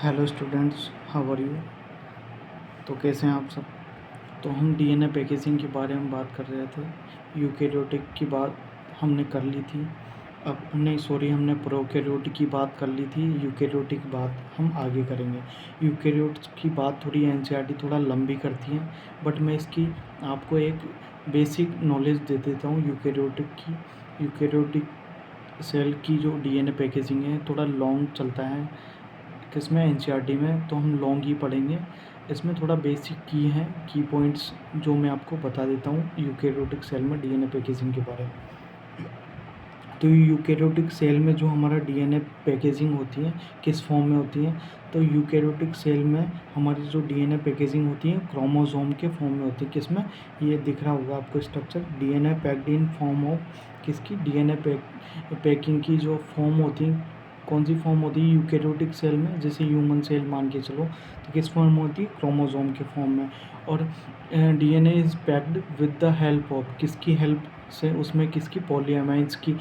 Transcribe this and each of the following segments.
Hello students, how are you. तो कैसे हैं आप सब। तो हम डीएनए पैकेजिंग के बारे में बात कर रहे थे। यूकेरियोटिक की बात हमने कर ली थी। अब नहीं, सॉरी, हमने प्रोकैरियोटिक की बात कर ली थी। यूकेरियोटिक की बात हम आगे करेंगे। यूकेरियोट्स की बात थोड़ी एनसीईआरटी थोड़ा लंबी करती है, बट मैं इसकी आपको एक बेसिक नॉलेज दे देता हूँ यूकेरियोटिक की। यूकेरियोटिक सेल की जो डीएनए पैकेजिंग है थोड़ा लॉन्ग चलता है किसमें, एनसीईआरटी में, तो हम लॉन्ग ही पढ़ेंगे। इसमें थोड़ा बेसिक की है, की पॉइंट्स जो मैं आपको बता देता हूँ यूकेरियोटिक सेल में डीएनए पैकेजिंग के बारे में। तो यूकेरियोटिक सेल में जो हमारा डीएनए पैकेजिंग होती है किस फॉर्म में होती है, तो यूकेरियोटिक सेल में हमारी जो डीएनए पैकेजिंग होती है क्रोमोसोम के फॉर्म में होती है। किसमें, ये दिख रहा होगा आपको structure, DNA packed in form of किसकी, डीएनए पैकिंग की जो फॉर्म होती है, कौन सी फॉर्म होती है यूकेरियोटिक सेल में, जैसे ह्यूमन सेल मान के चलो, तो किस फॉर्म में होती है, क्रोमोसोम के फॉर्म में। और DNA is packed with the help of किसकी हेल्प से, उसमें किसकी, पॉलीअमाइन्स की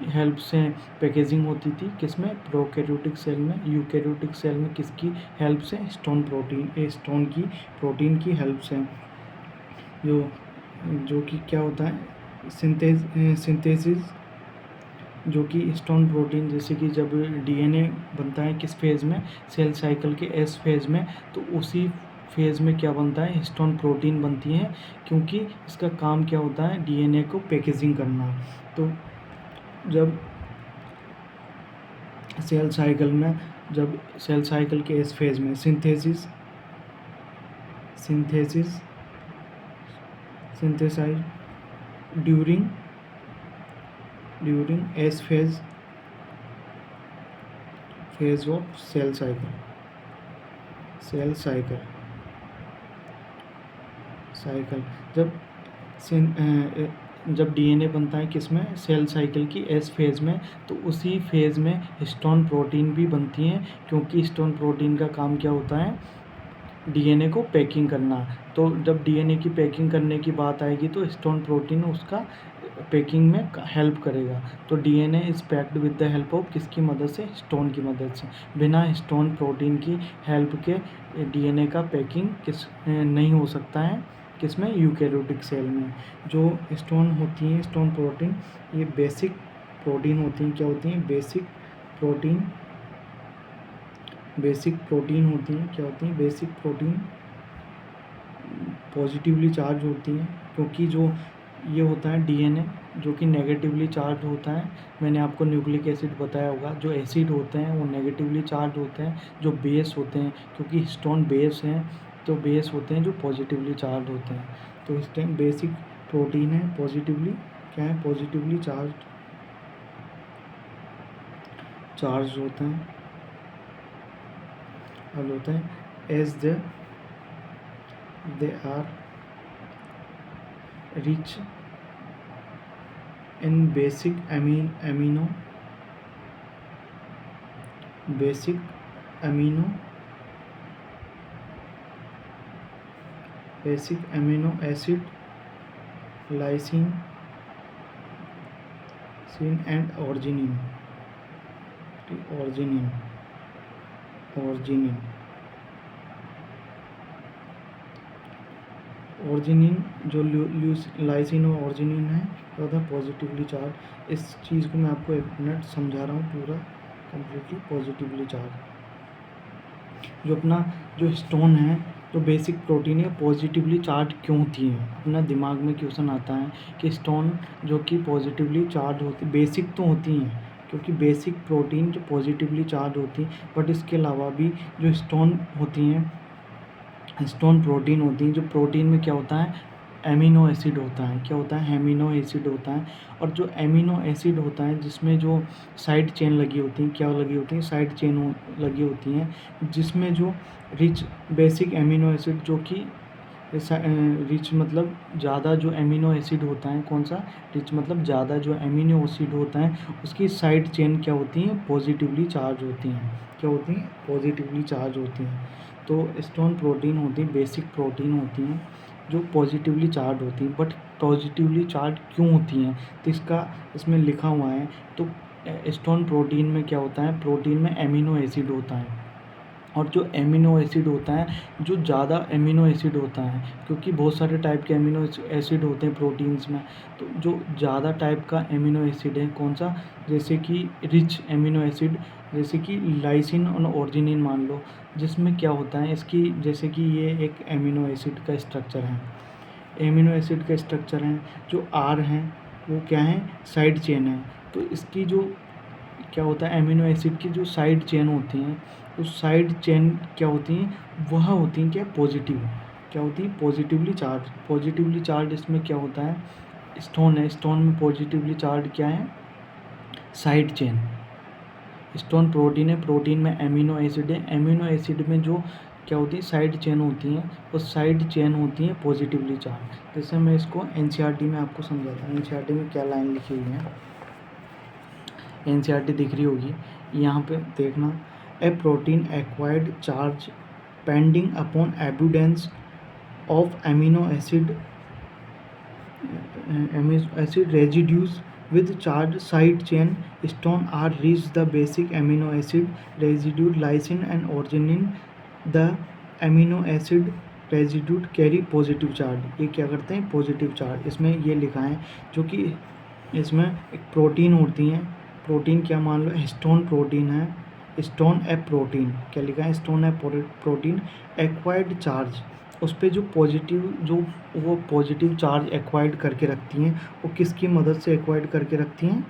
हेल्प से पैकेजिंग होती थी। किसमें, प्रोकैरियोटिक सेल में। यूकेरियोटिक सेल में किसकी हेल्प से, स्टोन की प्रोटीन की हेल्प से, जो जो कि क्या होता है, सिंथेसिस, जो कि स्टोन प्रोटीन, जैसे कि जब डीएनए बनता है किस फेज़ में, सेल साइकिल के एस फेज़ में, तो उसी फेज़ में क्या बनता है, हिस्टोन प्रोटीन बनती है, क्योंकि इसका काम क्या होता है, डीएनए को पैकेजिंग करना। तो जब सेल साइकिल में, जब सेल साइकिल के एस फेज़ में synthesise during S phase of cell cycle, जब डीएनए बनता है किसमें, सेल साइकिल की एस फेज़ में, तो उसी फेज़ में हिस्टोन प्रोटीन भी बनती हैं, क्योंकि हिस्टोन प्रोटीन का काम क्या होता है, डीएनए को पैकिंग करना। तो जब डीएनए की पैकिंग करने की बात आएगी तो हिस्टोन प्रोटीन उसका पैकिंग में हेल्प करेगा। तो DNA is packed with the help of किसकी मदद से, हिस्टोन की मदद से। बिना हिस्टोन प्रोटीन की हेल्प के डीएनए का पैकिंग नहीं हो सकता है। किसमें, यूकेरियोटिक सेल में। जो हिस्टोन होती हैं, हिस्टोन प्रोटीन, ये बेसिक प्रोटीन होती हैं। क्या होती हैं, बेसिक प्रोटीन होती हैं। क्या होती हैं, बेसिक प्रोटीन, पॉजिटिवली चार्ज होती हैं, क्योंकि जो ये होता है डीएनए जो कि नेगेटिवली चार्ज होता है। मैंने आपको न्यूक्लिक एसिड बताया होगा, जो एसिड होते हैं वो नेगेटिवली चार्ज होते हैं। जो बेस होते हैं, क्योंकि हिस्टोन बेस हैं, तो बेस होते हैं जो पॉजिटिवली चार्ज होते हैं। तो इस टाइम बेसिक प्रोटीन है, पॉजिटिवली क्या है, पॉजिटिवली चार्ज होते हैं, हल होते हैं, as they are rich in basic amino acid, lysine and arginine. जो लाइसिन और ऑर्जिनिन है ज़्यादा पॉजिटिवली चार्ज। इस चीज़ को मैं आपको एक मिनट समझा रहा हूँ पूरा कम्प्लीटली। पॉजिटिवली चार्ज जो अपना जो स्टोन है, जो बेसिक प्रोटीन है, पॉजिटिवली चार्ज क्यों होती है। अपना दिमाग में क्वेश्चन आता है कि स्टोन जो कि पॉजिटिवली चार्ज होती, बेसिक तो होती हैं, क्योंकि बेसिक प्रोटीन जो पॉजिटिवली चार्ज होती है, बट इसके अलावा भी जो स्टोन होती हैं, स्टोन प्रोटीन होती हैं, जो प्रोटीन में क्या होता है, एमिनो एसिड होता है। क्या होता है, एमिनो एसिड होता है। और जो एमिनो एसिड होता है, जिसमें जो साइड चेन लगी होती हैं, क्या लगी होती हैं, साइड चेन लगी होती हैं, जिसमें जो रिच बेसिक एमिनो एसिड, जो कि रिच मतलब ज़्यादा जो एमिनो एसिड होता है, कौन सा, रिच मतलब ज़्यादा जो एमिनो एसिड होता है, उसकी साइड चेन क्या होती हैं, पॉजिटिवली चार्ज होती हैं। क्या होती हैं, पॉजिटिवली चार्ज होती हैं। तो स्टोन प्रोटीन होती है, बेसिक प्रोटीन होती हैं जो पॉजिटिवली चार्ज होती हैं। बट पॉजिटिवली चार्ज क्यों होती हैं, तो इसमें लिखा हुआ है। तो स्टोन प्रोटीन में क्या होता है, प्रोटीन में एमिनो एसिड होता है, और जो एमिनो एसिड होता है, जो ज़्यादा एमिनो एसिड होता है, क्योंकि बहुत सारे टाइप के एमिनो एसिड होते हैं प्रोटीन्स में, तो जो ज़्यादा टाइप का एमिनो एसिड है कौन सा, जैसे कि रिच एमिनो एसिड, जैसे कि लाइसिन और ऑर्जिनिन मान लो, जिसमें क्या होता है इसकी, जैसे कि ये एक एमिनो एसिड का स्ट्रक्चर है, एमिनो एसिड का स्ट्रक्चर है, जो आर है वो क्या है, साइड चेन है। तो इसकी जो क्या होता है, एमिनो एसिड की जो साइड चेन होती हैं, उस साइड चेन क्या होती हैं, वह होती हैं क्या, पॉजिटिव, क्या होती है, पॉजिटिवली चार्ज। पॉजिटिवली चार्ज इसमें क्या होता है, स्टोन है, स्टोन में पॉजिटिवली चार्ज क्या है, साइड चेन। स्टोन प्रोटीन है, प्रोटीन में एमिनो एसिड है, एमिनो एसिड में जो क्या होती है, साइड चेन होती हैं, वो साइड चेन होती हैं पॉजिटिवली चार्ज। जैसे मैं इसको एनसीईआरटी में आपको समझाता हूँ, एनसीईआरटी में क्या लाइन लिखी हुई है, एनसीईआरटी दिख रही होगी यहाँ पे, देखना, a protein acquired charge pending upon evidence of amino acid residues with charged side chain stone are reach the basic amino acid residue lysine and arginine. The amino acid residue carry positive charge। ये क्या करते हैं, positive charge. इसमें ये लिखा है, जो कि इसमें एक प्रोटीन होती है, प्रोटीन क्या मान लो, हिस्टोन प्रोटीन है, स्टोन एप प्रोटीन, क्या लिखा है, stone app protein acquired charge, उस पर जो पॉजिटिव, जो वो पॉजिटिव चार्ज एक्वायर्ड करके रखती हैं, वो किसकी मदद से एक्वायर्ड करके रखती हैं,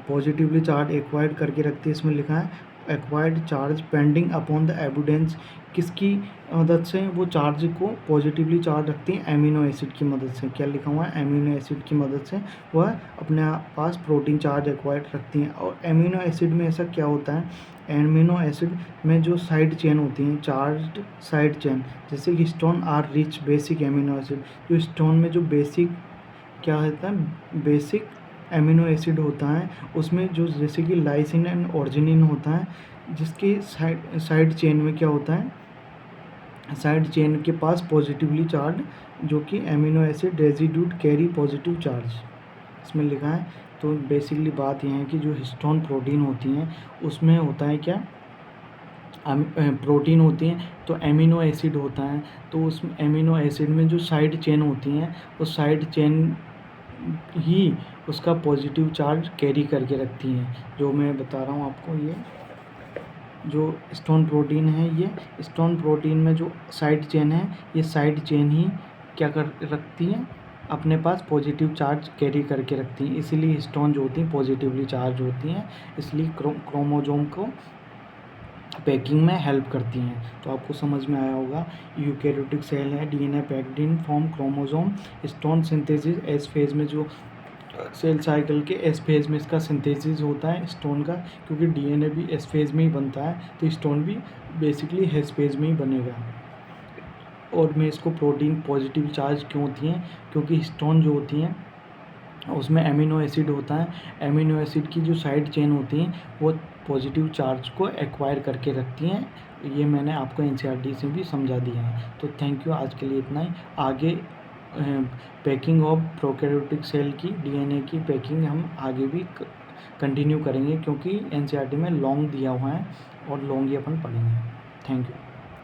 पॉजिटिवली चार्ज एक्वायर्ड करके रखती है। इसमें लिखा है acquired charge pending upon the evidence, किसकी मदद से वो चार्ज को पॉजिटिवली चार्ज रखती हैं, एमिनो एसिड की मदद से। क्या लिखा हुआ है, एमिनो एसिड की मदद से वह अपने पास प्रोटीन चार्ज एक्वायर्ड रखती हैं। और एमिनो एसिड में ऐसा क्या होता है, एमिनो एसिड में जो साइड चेन होती हैं, चार्ज्ड साइड चेन, जैसे कि stone are rich basic amino acid, जो स्टोन में जो बेसिक क्या होता है, बेसिक एमिनो एसिड होता है, उसमें जो जैसे कि लाइसिन एंड ऑर्जिनिन होता है, जिसकी साइड चेन में क्या होता है, साइड चेन के पास पॉजिटिवली चार्ज, जो कि amino acid residue carry positive charge, इसमें लिखा है। तो बेसिकली बात यह है कि जो हिस्टोन प्रोटीन होती हैं उसमें होता है क्या, प्रोटीन होती हैं, तो एमिनो एसिड होता है, तो उस एमिनो एसिड में जो साइड चेन होती हैं, उस साइड चेन ही उसका पॉजिटिव चार्ज कैरी करके रखती हैं। जो मैं बता रहा हूँ आपको, ये जो स्टोन प्रोटीन है, ये स्टोन प्रोटीन में जो साइड चेन है, ये साइड चेन ही क्या कर रखती हैं, अपने पास पॉजिटिव चार्ज कैरी करके रखती हैं, इसीलिए स्टोन जो होती हैं पॉजिटिवली चार्ज होती हैं, इसलिए क्रोमोसोम को पैकिंग में हेल्प करती हैं। तो आपको समझ में आया होगा, यूकैरियोटिक सेल है, DNA packed in form chromosome, stone synthesis S phase में, जो सेल साइकिल के एस फेज में इसका सिंथेसिस होता है स्टोन का, क्योंकि डीएनए भी एस फेज में ही बनता है, तो स्टोन भी बेसिकली एस फेज में ही बनेगा। और मैं इसको प्रोटीन पॉजिटिव चार्ज क्यों होती हैं, क्योंकि स्टोन जो होती हैं उसमें एमिनो एसिड होता है, एमिनो एसिड की जो साइड चेन होती हैं वो पॉजिटिव चार्ज को एक्वायर करके रखती हैं। ये मैंने आपको एनसीईआरटी से भी समझा दिया है। तो थैंक यू, आज के लिए इतना ही। आगे पैकिंग ऑफ प्रोकैरियोटिक सेल की, डीएनए की पैकिंग हम आगे भी कंटिन्यू करेंगे, क्योंकि एनसीईआरटी में लॉन्ग दिया हुआ है और लॉन्ग ही अपन पढ़ेंगे। Thank you.